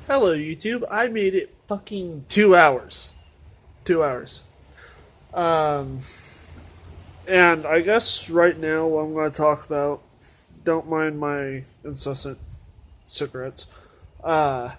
Hello, YouTube. I made it fucking 2 hours. 2 hours. Um, and I guess right now what I'm going to talk about, don't mind my incessant cigarettes. Uh,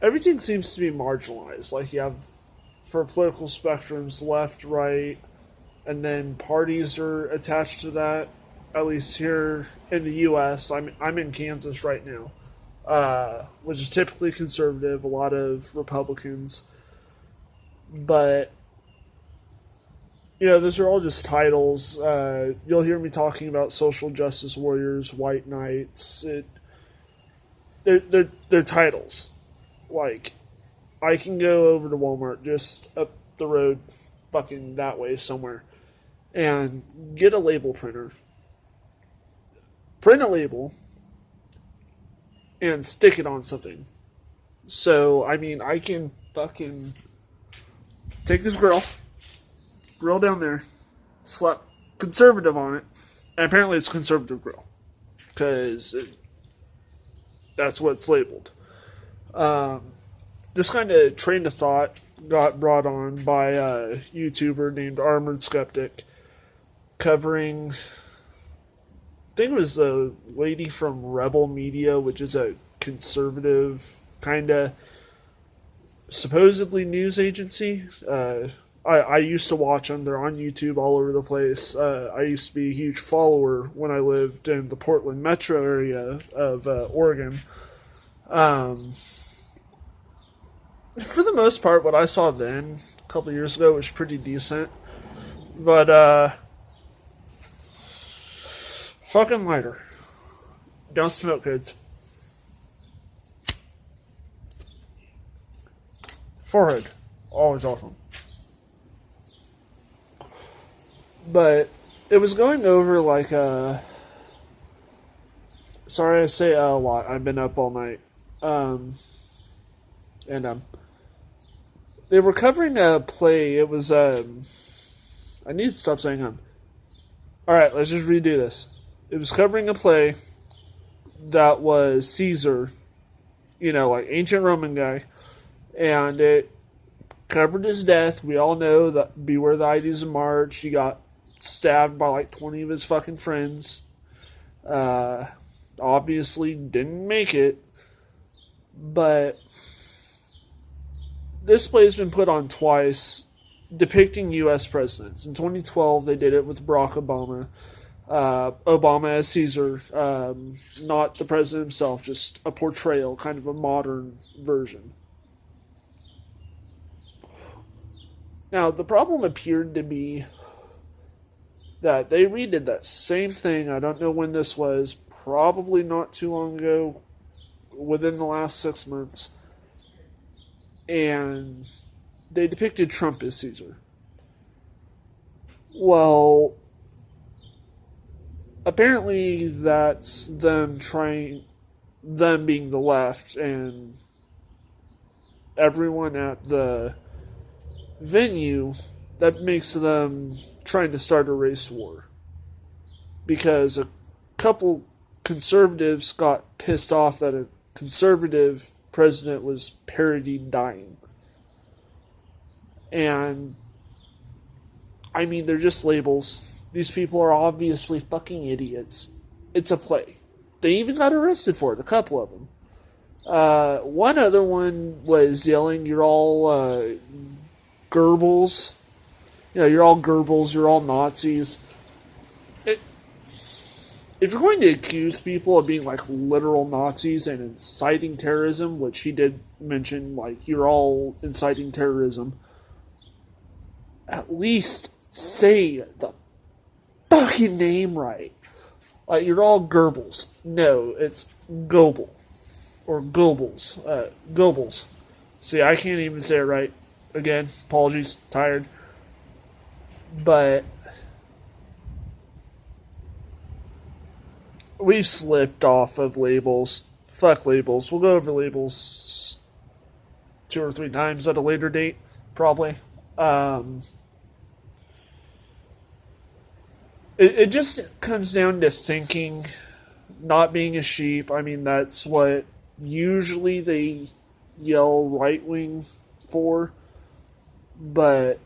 Everything seems to be marginalized. Like, you have, for political spectrums, left, right, and then parties are attached to that. At least here in the U.S., I'm in Kansas right now, which is typically conservative, a lot of Republicans. But, those are all just titles. You'll hear me talking about social justice warriors, white knights. They're titles. Like, I can go over to Walmart just up the road, fucking that way somewhere, and get a label printer, print a label, and stick it on something. So, I can fucking take this grill down there, slap conservative on it, and apparently it's conservative grill, because that's what it's labeled. This kind of train of thought got brought on by a YouTuber named Armored Skeptic, covering, I think it was a lady from Rebel Media, which is a conservative kind of supposedly news agency. I used to watch them. They're on YouTube all over the place. I used to be a huge follower when I lived in the Portland metro area of Oregon. For the most part, what I saw then, a couple years ago, was pretty decent. But, fucking lighter. Don't smoke, kids. Forehead. Always awesome. But it was going over like sorry I say a lot. I've been up all night. And they were covering a play. It was I need to stop saying Alright, let's just redo this. It was covering a play that was Caesar, like ancient Roman guy, and it covered his death. We all know that Beware the Ides of March. He got stabbed by like 20 of his fucking friends. Obviously didn't make it. But this play's been put on twice, depicting U.S. presidents. In 2012, they did it with Barack Obama. Obama as Caesar, not the president himself, just a portrayal, kind of a modern version. Now, the problem appeared to be that they redid that same thing. I don't know when this was, probably not too long ago, within the last 6 months. And they depicted Trump as Caesar. Well, apparently that's them being the left, and everyone at the venue, that makes them trying to start a race war. Because a couple conservatives got pissed off that a conservative president was parodied dying. And, they're just labels. These people are obviously fucking idiots. It's a play. They even got arrested for it, a couple of them. One other one was yelling, "You're all Goebbels. You're all Goebbels, you're all Nazis." If you're going to accuse people of being like literal Nazis and inciting terrorism, which he did mention, like, you're all inciting terrorism, at least say the fucking name right. Like, you're all Goebbels. No, it's Goebel. Or Goebbels. Goebbels. See, I can't even say it right. Again, apologies, tired. But we've slipped off of labels. Fuck labels. We'll go over labels 2 or 3 times at a later date, probably. It just comes down to thinking, not being a sheep. That's what usually they yell right wing for, but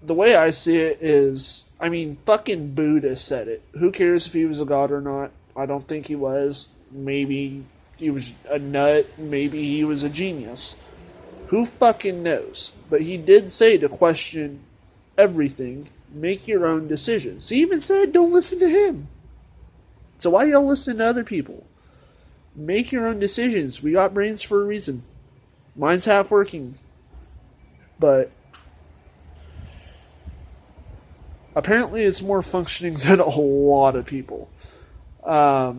the way I see it is, I mean, fucking Buddha said it. Who cares if he was a god or not? I don't think he was. Maybe he was a nut. Maybe he was a genius. Who fucking knows? But he did say to question everything, make your own decisions. He even said, don't listen to him. So why y'all listen to other people? Make your own decisions. We got brains for a reason. Mine's half working. But apparently it's more functioning than a lot of people. I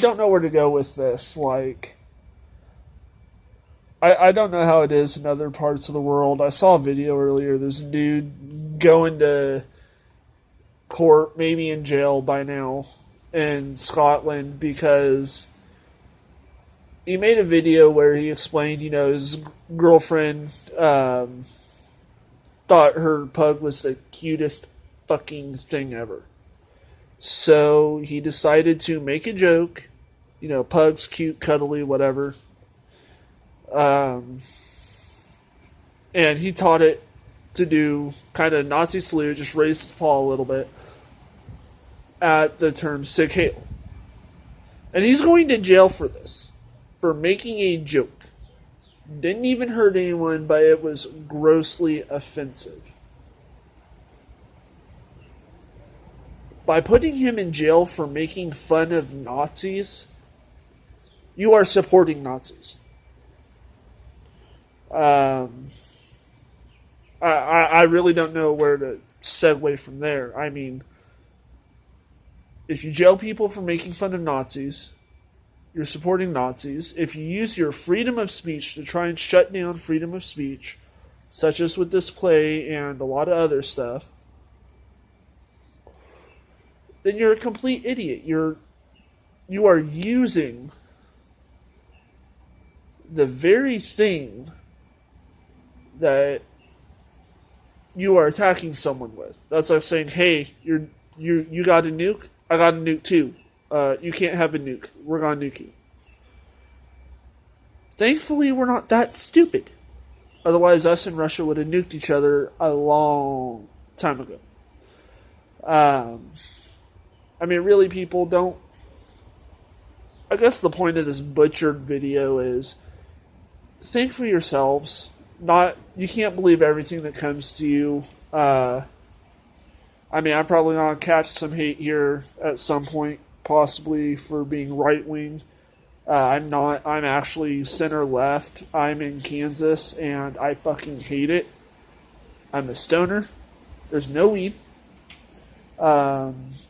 don't know where to go with this. Like, I don't know how it is in other parts of the world. I saw a video earlier. There's a dude going to court, maybe in jail by now, in Scotland because he made a video where he explained, his girlfriend thought her pug was the cutest fucking thing ever. So he decided to make a joke, pug's cute, cuddly, whatever. And he taught it to do kind of Nazi salute, just raise the paw a little bit at the term Sieg Heil. And he's going to jail for this, for making a joke. Didn't even hurt anyone, but it was grossly offensive. By putting him in jail for making fun of Nazis, you are supporting Nazis. I really don't know where to segue from there. I mean, if you jail people for making fun of Nazis, you're supporting Nazis. If you use your freedom of speech to try and shut down freedom of speech, such as with this play and a lot of other stuff, then you're a complete idiot. You are using the very thing that you are attacking someone with. That's like saying, hey, you got a nuke? I got a nuke too. You can't have a nuke. We're gonna nuke you. Thankfully, we're not that stupid. Otherwise, us and Russia would have nuked each other a long time ago. I mean, really, people don't... I guess the point of this butchered video is think for yourselves. You can't believe everything that comes to you. I mean, I'm probably going to catch some hate here at some point, possibly for being right-wing. I'm not. I'm actually center-left. I'm in Kansas, and I fucking hate it. I'm a stoner. There's no weed.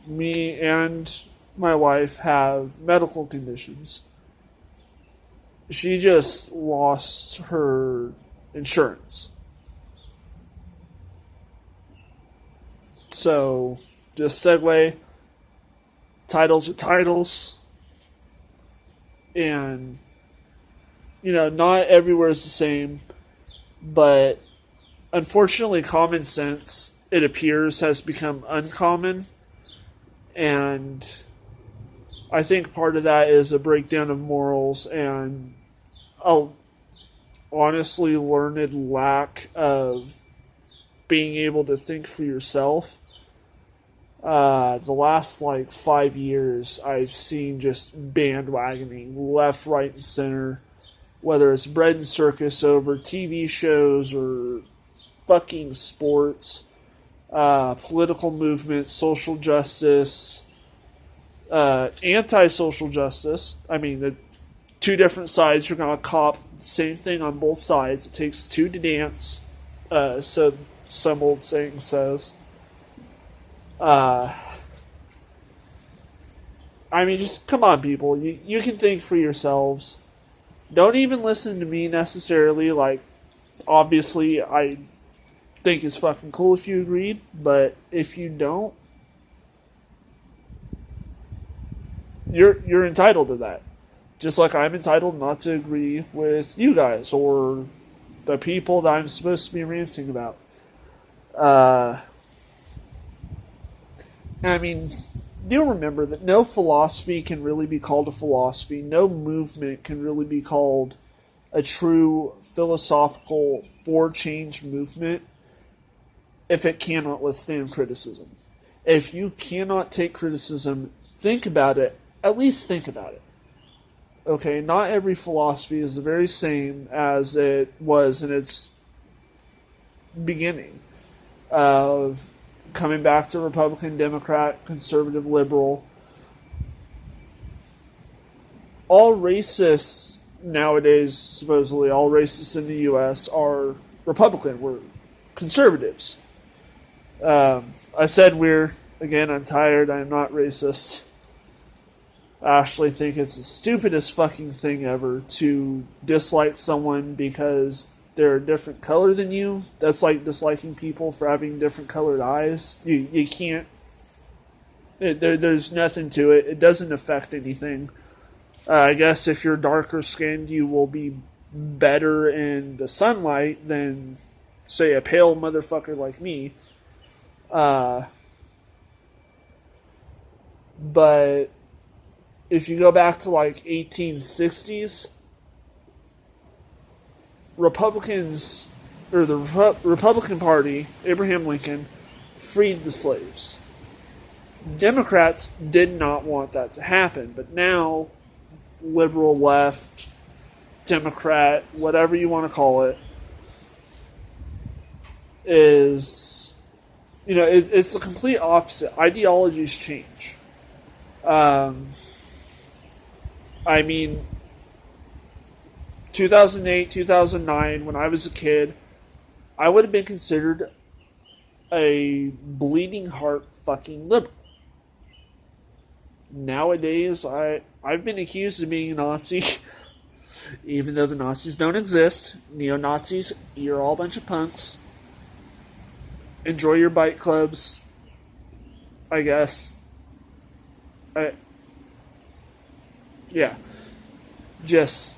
Me and my wife have medical conditions. She just lost her insurance. So, just segue. Titles are titles. And, not everywhere is the same. But, unfortunately, common sense, it appears, has become uncommon. And I think part of that is a breakdown of morals and a honestly learned lack of being able to think for yourself. The last 5 years, I've seen just bandwagoning left, right, and center. Whether it's bread and circus over TV shows or fucking sports, political movements, social justice, anti-social justice. I mean, the two different sides, you're going to cop the same thing on both sides. It takes two to dance, so some old saying says. I mean, just come on, people. You can think for yourselves. Don't even listen to me necessarily. Obviously, I think it's fucking cool if you agreed, but if you don't, you're entitled to that. Just like I'm entitled not to agree with you guys or the people that I'm supposed to be ranting about. I mean, do remember that no philosophy can really be called a philosophy. No movement can really be called a true philosophical for change movement if it cannot withstand criticism. If you cannot take criticism, think about it. At least think about it. Okay, not every philosophy is the very same as it was in its beginning. Coming back to Republican, Democrat, conservative, liberal. All racists nowadays, supposedly, all racists in the U.S. are Republican. We're conservatives. I said we're, again, I'm tired, I'm not racist. I actually think it's the stupidest fucking thing ever to dislike someone because they're a different color than you. That's like disliking people for having different colored eyes. You can't. There's nothing to it. It doesn't affect anything. I guess if you're darker skinned, you will be better in the sunlight than, say, a pale motherfucker like me. But if you go back to like 1860s, Republicans, or the Republican Party, Abraham Lincoln, freed the slaves. Democrats did not want that to happen, but now, liberal, left, Democrat, whatever you want to call it, is, it's the complete opposite. Ideologies change. I mean, 2008, 2009, when I was a kid, I would have been considered a bleeding heart fucking liberal. Nowadays, I've been accused of being a Nazi, even though the Nazis don't exist. Neo-Nazis, you're all a bunch of punks. Enjoy your bike clubs, I guess. Yeah. Just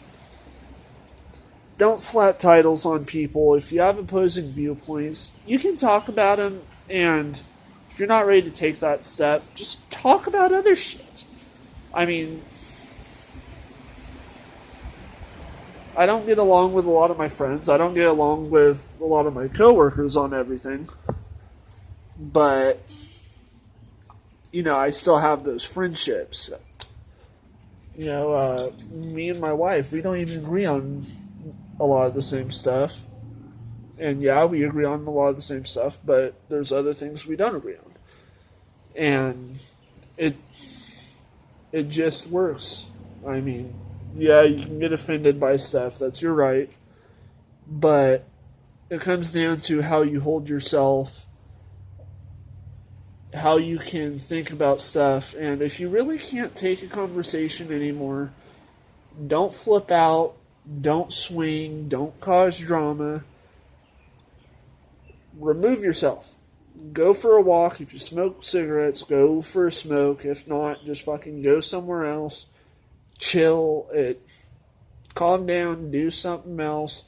don't slap titles on people. If you have opposing viewpoints, you can talk about them, and if you're not ready to take that step, just talk about other shit. I mean, I don't get along with a lot of my friends. I don't get along with a lot of my coworkers on everything. But, I still have those friendships. Me and my wife, we don't even agree on a lot of the same stuff. And yeah, we agree on a lot of the same stuff, but there's other things we don't agree on. And it just works. I mean, yeah, you can get offended by stuff, that's your right. But it comes down to how you hold yourself, how you can think about stuff, and if you really can't take a conversation anymore, don't flip out, don't swing, don't cause drama. Remove yourself. Go for a walk. If you smoke cigarettes, go for a smoke. If not, just fucking go somewhere else. Chill. Calm down. Do something else.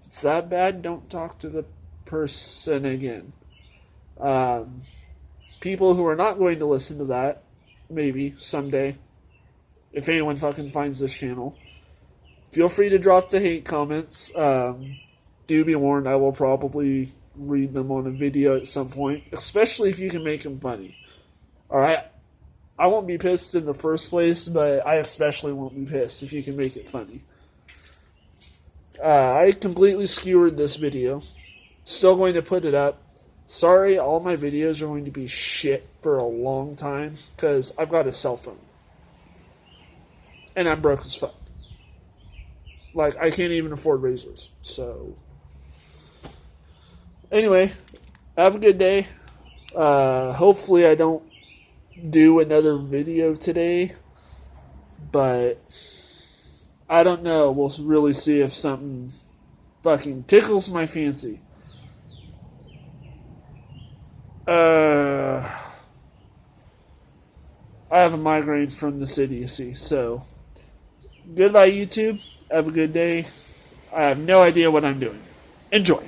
If it's that bad, don't talk to the person again. People who are not going to listen to that, maybe someday, if anyone fucking finds this channel, feel free to drop the hate comments. Do be warned, I will probably read them on a video at some point, especially if you can make them funny. Alright? I won't be pissed in the first place, but I especially won't be pissed if you can make it funny. I completely skewered this video. Still going to put it up. Sorry, all my videos are going to be shit for a long time, because I've got a cell phone. And I'm broke as fuck. Like, I can't even afford razors, so... Anyway, have a good day. Hopefully I don't do another video today, but I don't know. We'll really see if something fucking tickles my fancy. I have a migraine from the city, you see, so goodbye YouTube. Have a good day. I have no idea what I'm doing. Enjoy.